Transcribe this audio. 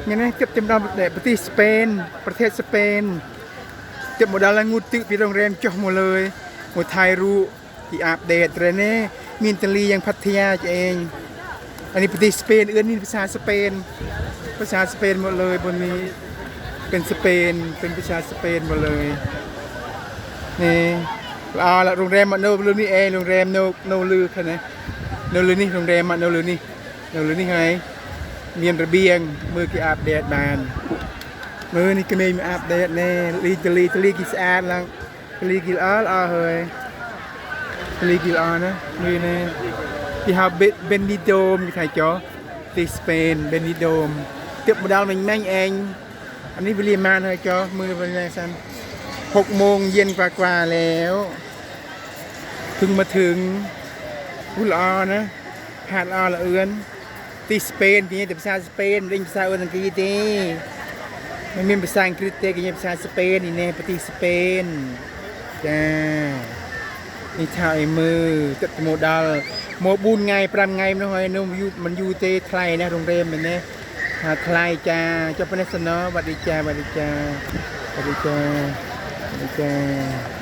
งั้นนะเก็บจำนำแต่ประเทศสเปนประเทศสเปนเก็บหมดดารางูตึกปีโรงแรมจ่อหมดเลยหมดไทยรู้ที่อัปเดตเลยเนี่ยมีนตลียังพัทยาเองอันนี้ประเทศสเปนนี่ภาษาสเปนหมดเลยบนนี้เป็นสเปนเป็นภาษาสเปนหมดเลยนี่ละโรงแรมมาโนลือนี่เองโรงแรมโนลือค่ะนะโนลือนี่โรงแรมมาโนลือนี่ไงมีระเบียงมือกี่อัปเดตบานมือนี่ก็มีอัปเดตแน่ลีกี่สะอาดลังลีกี่เฮ้ยลีกี่นะมือเนี่ยที่ฮาเบนดิโดมที่ไทยจ๋อที่สเปนเบนดิโดมเก็บมาดาวมันแม่งเองอันนี้ไปเรียนมาเลยจ๋อมือเป็นไงสัน6 โมงเย็นกว่าแล้วเพิ่งมาถึงอุลอานะหาดละเอือนที่สเปนที่นี่แต่ภาษาสเปนเรียนภาษาอังกฤษดีไม่มีภาษาอังกฤษแต่ก็ยังภาษาสเปนนี่แน่ประเทศสเปนจ้านี่ชาวไอ้มือจัดโมดัลโมบุญไงปรำไงมันหอยนุ่มยูมันยูเตไทยนะโรงแรมมันเนี่ยหาไทยจ้าเจ้าพนักงานวัดดีจ้าวัดดีจ้าวัดดีจ้าวัดดีจ้า